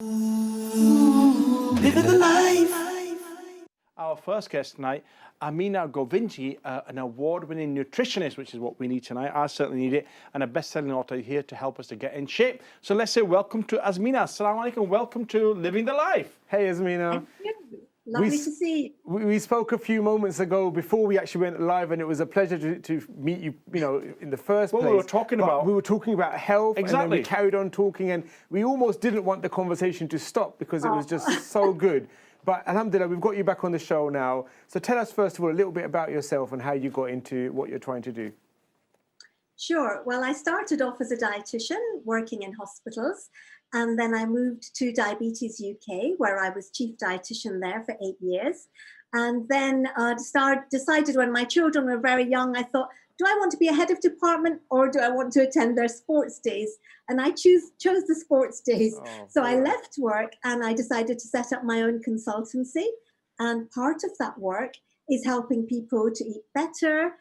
Living the life. Our first guest tonight, Azmina Govindji, an award-winning nutritionist, which is what we need tonight. I certainly need it, and a best-selling author here to help us to get in shape. So let's say welcome to Azmina. Assalamu alaikum. Welcome to Living the Life. Hey, Azmina. Lovely to see you. We spoke a few moments ago before we actually went live, and it was a pleasure to meet you, in the first place. We were talking about? We were talking about health, Exactly. and then we carried on talking, and we almost didn't want the conversation to stop because it was just so good. But alhamdulillah, we've got you back on the show now. So tell us, first of all, a little bit about yourself and how you got into what you're trying to do. Sure. Well, I started off as a dietitian working in hospitals, and then I moved to Diabetes UK, where I was chief dietitian there for 8 years. And then decided when my children were very young, I thought, do I want to be a head of department or do I want to attend their sports days? And I chose the sports days. So I left work and I decided to set up my own consultancy. And part of that work is helping people to eat better,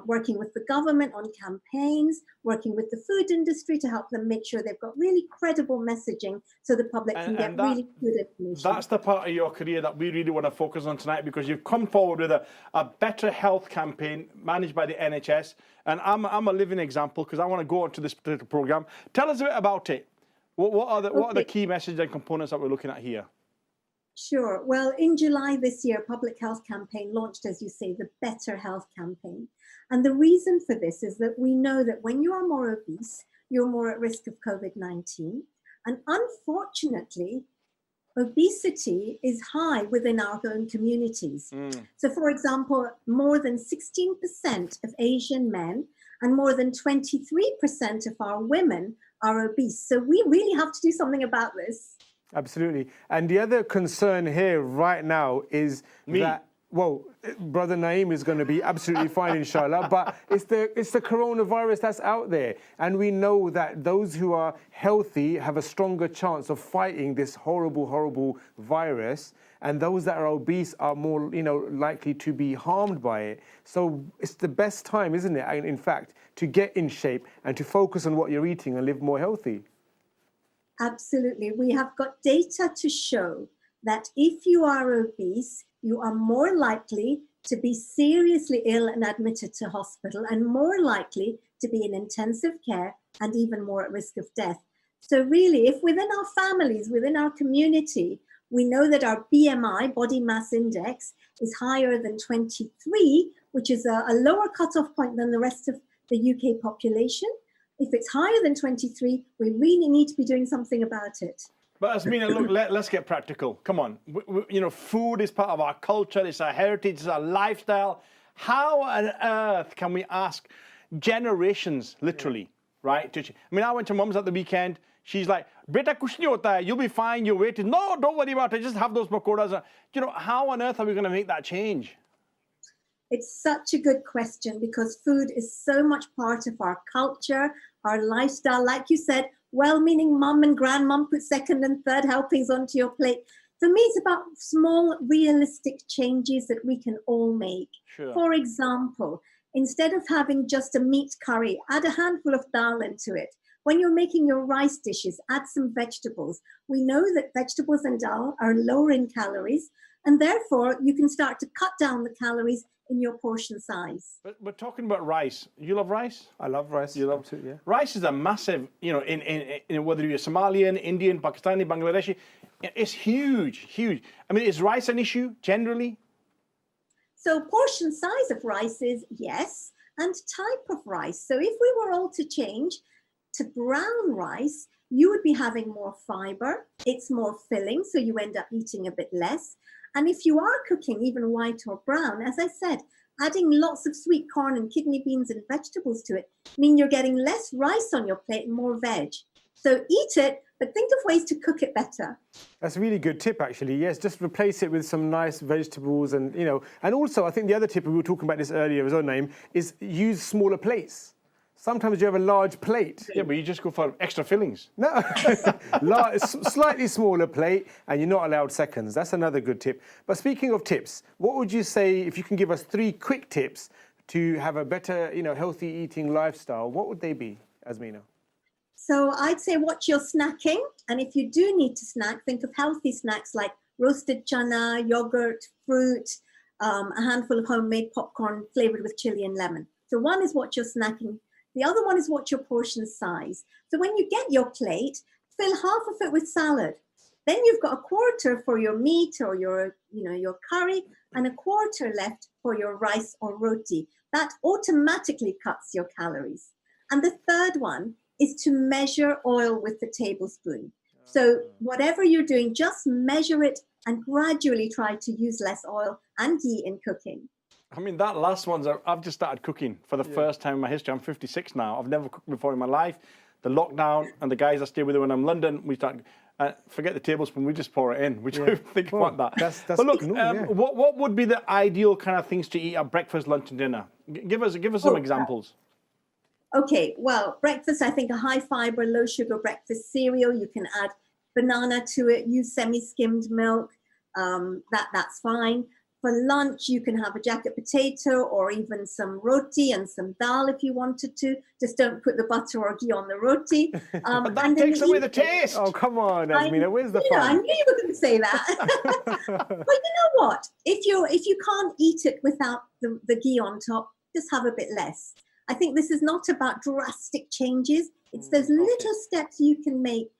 working with the government on campaigns, working with the food industry to help them make sure they've got really credible messaging so the public can get really good information. That's the part of your career that we really want to focus on tonight, because you've come forward with a better health campaign managed by the NHS. And I'm a living example because I want to go on to this particular program. Tell us a bit about it. What are the key messages and components that we're looking at here? Sure. Well, in July this year, Public Health Campaign launched, as you say, the Better Health Campaign. And the reason for this is that we know that when you are more obese, you're more at risk of COVID-19. And unfortunately, obesity is high within our own communities. So, for example, more than 16% of Asian men and more than 23% of our women are obese. So we really have to do something about this. Absolutely. And the other concern here right now is that, well, Brother Naeem is going to be absolutely fine, inshallah, but it's the coronavirus that's out there. And we know that those who are healthy have a stronger chance of fighting this horrible, horrible virus. And those that are obese are more, likely to be harmed by it. So it's the best time, isn't it, in fact, to get in shape and to focus on what you're eating and live more healthy. Absolutely. We have got data to show that if you are obese, you are more likely to be seriously ill and admitted to hospital and more likely to be in intensive care and even more at risk of death. So really, if within our families, within our community, we know that our BMI, body mass index, is higher than 23, which is a lower cutoff point than the rest of the UK population. If it's higher than 23, we really need to be doing something about it. But Azmina, look, let's get practical. Come on. Food is part of our culture, it's our heritage, it's our lifestyle. How on earth can we ask generations, literally, right? I went to Mum's at the weekend. She's like, Beta kuch nahi hota hai, you'll be fine, your weight is... No, don't worry about it, just have those pakoras. How on earth are we going to make that change? It's such a good question because food is so much part of our culture, our lifestyle. Like you said, well-meaning mum and grandmum put second and third helpings onto your plate. For me, it's about small, realistic changes that we can all make. Sure. For example, instead of having just a meat curry, add a handful of dal into it. When you're making your rice dishes, add some vegetables. We know that vegetables and dal are lower in calories, and therefore you can start to cut down the calories in your portion size. But we're talking about rice. You love rice? I love rice. You love it, yeah. Rice is a massive, in whether you're Somalian, Indian, Pakistani, Bangladeshi, it's huge, huge. Is rice an issue generally? So portion size of rice is yes, and type of rice. So if we were all to change to brown rice, you would be having more fiber. It's more filling, so you end up eating a bit less. And if you are cooking even white or brown, as I said, adding lots of sweet corn and kidney beans and vegetables to it mean you're getting less rice on your plate and more veg. So eat it, but think of ways to cook it better. That's a really good tip, actually. Yes, just replace it with some nice vegetables and, and also I think the other tip, we were talking about this earlier as well, Naeem, is use smaller plates. Sometimes you have a large plate. Yeah, but you just go for extra fillings. No, slightly smaller plate, and you're not allowed seconds. That's another good tip. But speaking of tips, what would you say, if you can give us 3 quick tips to have a better, healthy eating lifestyle, what would they be, Azmina? So I'd say watch your snacking. And if you do need to snack, think of healthy snacks like roasted chana, yogurt, fruit, a handful of homemade popcorn flavored with chili and lemon. So one is watch your snacking. The other one is watch your portion size. So when you get your plate, fill half of it with salad. Then you've got a quarter for your meat or your curry and a quarter left for your rice or roti. That automatically cuts your calories. And the third one is to measure oil with the tablespoon. So whatever you're doing, just measure it and gradually try to use less oil and ghee in cooking. I mean, that last one's, I've just started cooking for the first time in my history. I'm 56 now. I've never cooked before in my life. The lockdown and the guys I stay with when I'm in London, we start, forget the tablespoon, we just pour it in. We don't think about that. That's but look, what would be the ideal kind of things to eat at breakfast, lunch and dinner? Give us some examples. Okay, well, breakfast, I think a high fiber, low sugar breakfast cereal. You can add banana to it, use semi-skimmed milk. That's fine. For lunch, you can have a jacket potato or even some roti and some dal if you wanted to. Just don't put the butter or ghee on the roti. But that takes away the taste. Oh, come on, Azmina, where's the fun? I knew you were going to say that. But you know what? If you can't eat it without the ghee on top, just have a bit less. I think this is not about drastic changes. It's those little steps you can make.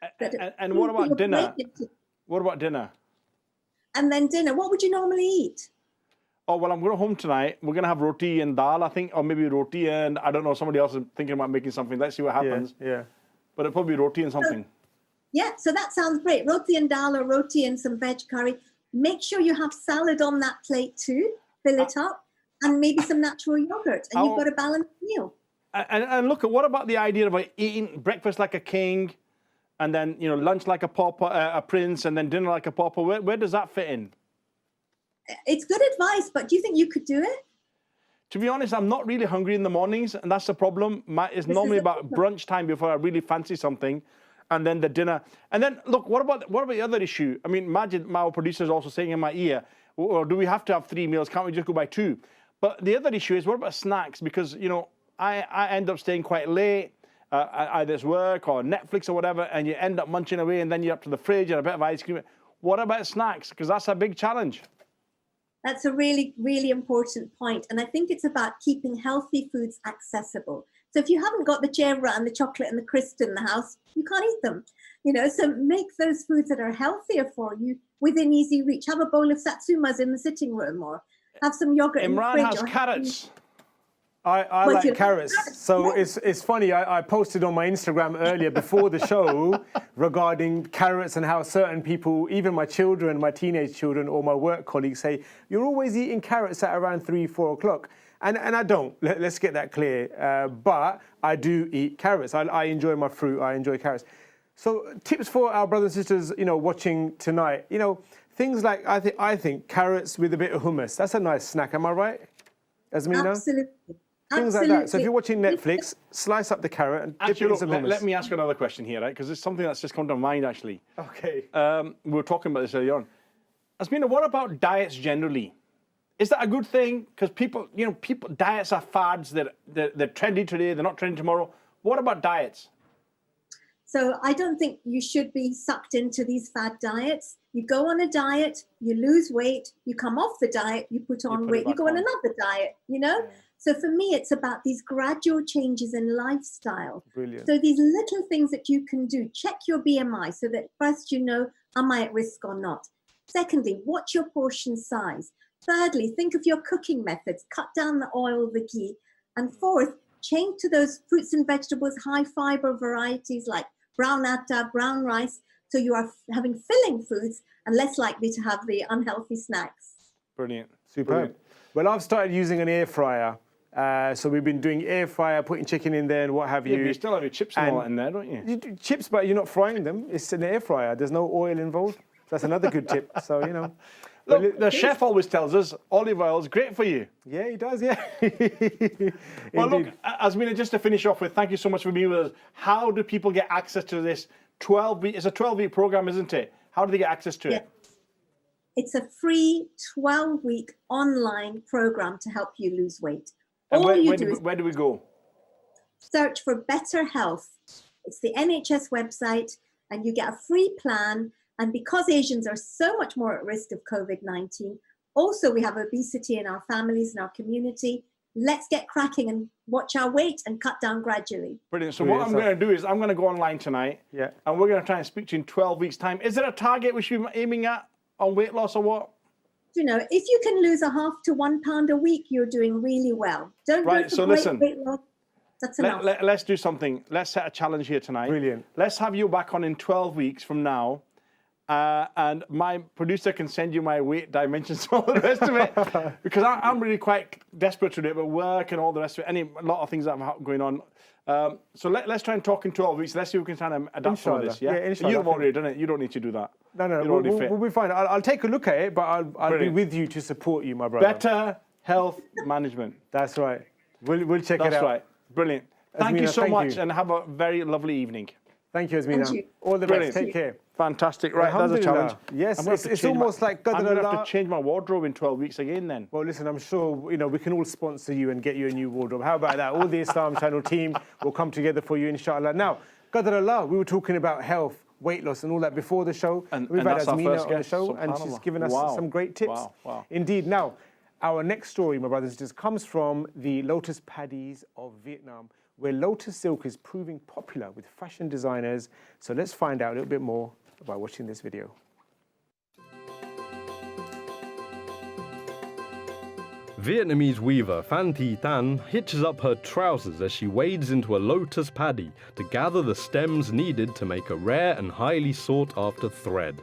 And what about dinner? What about dinner? And then dinner, what would you normally eat? Oh, well, I'm going home tonight. We're going to have roti and dal, I think, or maybe roti and, I don't know, somebody else is thinking about making something. Let's see what happens. Yeah. But it'll probably be roti and something. So that sounds great. Roti and dal or roti and some veg curry. Make sure you have salad on that plate too. Fill it up. And maybe some natural yogurt. And you've got a balanced meal. And look, what about the idea of eating breakfast like a king, and then lunch like a pauper, a prince, and then dinner like a pauper? Where does that fit in? It's good advice, but do you think you could do it? To be honest, I'm not really hungry in the mornings, and that's the problem. It's normally about brunch time before I really fancy something, and then the dinner. And then look, what about the other issue? I mean, Majid, my producer, is also saying in my ear, or do we have to have 3 meals? Can't we just go by 2? But the other issue is, what about snacks? Because I end up staying quite late, either it's work or Netflix or whatever, and you end up munching away, and then you're up to the fridge and a bit of ice cream. What about snacks? Because that's a big challenge. That's a really, really important point. And I think it's about keeping healthy foods accessible. So if you haven't got the jera and the chocolate and the crisp in the house, you can't eat them. So make those foods that are healthier for you within easy reach. Have a bowl of satsumas in the sitting room, or have some yogurt in the fridge. Imran has carrots. I like carrots. So it's funny, I posted on my Instagram earlier before the show regarding carrots and how certain people, even my children, my teenage children or my work colleagues say, you're always eating carrots at around 3-4 o'clock. And I don't, let's get that clear. But I do eat carrots. I enjoy my fruit, I enjoy carrots. So tips for our brothers and sisters, watching tonight, things like, I think carrots with a bit of hummus. That's a nice snack, am I right, Azmina? Absolutely. Things like that. So if you're watching Netflix, slice up the carrot and dip it in some hummus. Let me ask another question here, right? Because it's something that's just come to mind, actually. Okay. We were talking about this earlier on. Azmina, what about diets generally? Is that a good thing? Because people, diets are fads. They're trendy today. They're not trendy tomorrow. What about diets? So I don't think you should be sucked into these fad diets. You go on a diet, you lose weight, you come off the diet, you put on weight, you go on another diet, Yeah. So for me, it's about these gradual changes in lifestyle. Brilliant. So these little things that you can do. Check your BMI so that first am I at risk or not? Secondly, watch your portion size. Thirdly, think of your cooking methods. Cut down the oil, the ghee. And fourth, change to those fruits and vegetables, high fiber varieties like brown atta, brown rice, so you are having filling foods and less likely to have the unhealthy snacks. Brilliant. Superb. Brilliant. Well, I've started using an air fryer. So we've been doing air fryer, putting chicken in there and what have you. Yeah, but you still have your chips and all that in there, don't you? You do chips, but you're not frying them. It's an air fryer. There's no oil involved. That's another good tip. So, Look, the chef always tells us olive oil is great for you. Yeah, he does, yeah. Well, look, Azmina, just to finish off with, thank you so much for being with us. How do people get access to this 12-week, it's a 12-week program, isn't it? How do they get access to it? It's a free 12-week online program to help you lose weight. And where do we go? Search for Better Health It's the NHS website, and you get a free plan. And because Asians are so much more at risk of COVID-19, also we have obesity in our families and our community. Let's get cracking and watch our weight and cut down gradually. Brilliant. So what I'm going to do is I'm going to go online tonight, and we're going to try and speak to you in 12 weeks' time. Is there a target we should be aiming at on weight loss or what? You know, if you can lose 0.5 to 1 pound a week, you're doing really well. Don't go for weight loss. That's enough. Let's do something. Let's set a challenge here tonight. Brilliant. Let's have you back on in 12 weeks from now. And my producer can send you my weight dimensions and all the rest of it, because I'm really quite desperate to do it, but work and all the rest of it, a lot of things that are going on. So let's try and talk in 12 weeks. Let's see if we can try and adapt for this. Yeah, you've already done it. You don't need to do that. No, we'll be fine. I'll take a look at it, but I'll be with you to support you, my brother. Better health management. That's right. We'll check it out. That's right. Brilliant. Thank you so much, you. and have a very lovely evening. Thank you, Azmina. All the best. Take care. Fantastic. Right, that's a challenge. Yes, it's almost like I'm going to have to change my wardrobe in 12 weeks again then. Well, listen, I'm sure we can all sponsor you and get you a new wardrobe. How about that? All the Islam Channel team will come together for you, inshallah. Now, Qadarallah, we were talking about health, weight loss and all that before the show. We've had Azmina on the show, and she's given us some great tips. Wow. Indeed. Now, our next story, my brothers and sisters, comes from the lotus paddies of Vietnam, where Lotus Silk is proving popular with fashion designers. So let's find out a little bit more by watching this video. Vietnamese weaver Phan Thi Tan hitches up her trousers as she wades into a lotus paddy to gather the stems needed to make a rare and highly sought-after thread.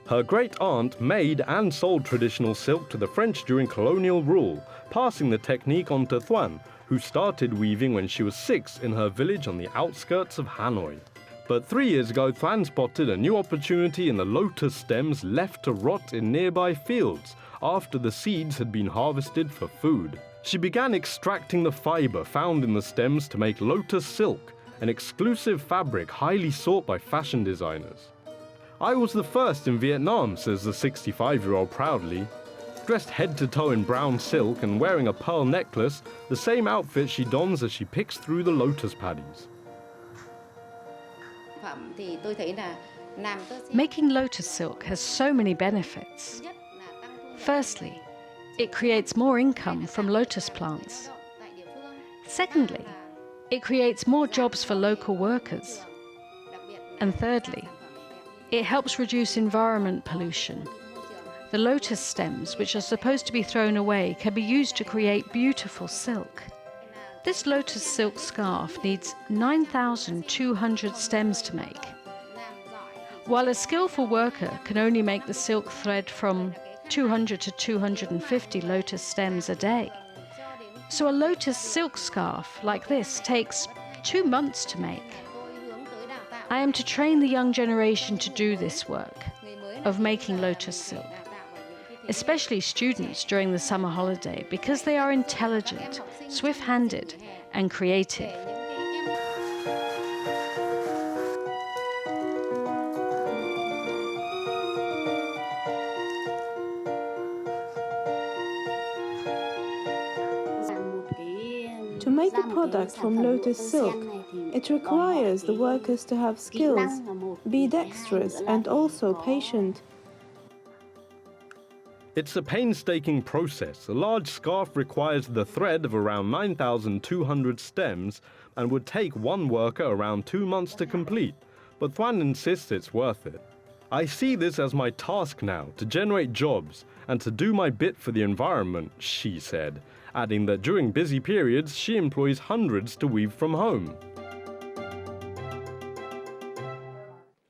Her great-aunt made and sold traditional silk to the French during colonial rule, passing the technique on to Thuan, who started weaving when she was 6 in her village on the outskirts of Hanoi. But 3 years ago, Thuan spotted a new opportunity in the lotus stems left to rot in nearby fields after the seeds had been harvested for food. She began extracting the fiber found in the stems to make Lotus Silk, an exclusive fabric highly sought by fashion designers. I was the first in Vietnam, says the 65-year-old proudly. Dressed head to toe in brown silk and wearing a pearl necklace, the same outfit she dons as she picks through the lotus paddies. Making lotus silk has so many benefits. Firstly, it creates more income from lotus plants. Secondly, it creates more jobs for local workers. And thirdly, it helps reduce environment pollution. The lotus stems, which are supposed to be thrown away, can be used to create beautiful silk. This lotus silk scarf needs 9,200 stems to make, while a skillful worker can only make the silk thread from 200 to 250 lotus stems a day. So a lotus silk scarf like this takes 2 months to make. I am to train the young generation to do this work of making lotus silk, especially students during the summer holiday, because they are intelligent, swift-handed, and creative. To make a product from lotus silk, it requires the workers to have skills, be dexterous and also patient. It's a painstaking process. A large scarf requires the thread of around 9,200 stems and would take one worker around 2 months to complete, but Thuan insists it's worth it. I see this as my task now, to generate jobs and to do my bit for the environment, she said, adding that during busy periods she employs hundreds to weave from home.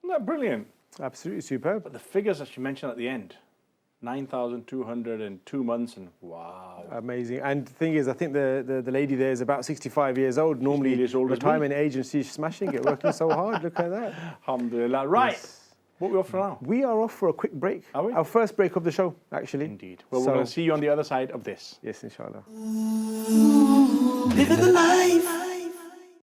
Isn't that brilliant? Absolutely superb. But the figures that she mentioned at the end, 9,200 in 2 months, and wow. Amazing. And the thing is, I think the lady there is about 65 years old, normally retirement age, and she's smashing it, working so hard. Look at that. Alhamdulillah. Right. Yes. What are we off for now? We are off for a quick break. Are we? Our first break of the show, actually. Indeed. Well, we're going to see you on the other side of this. Yes, inshallah. Living the life.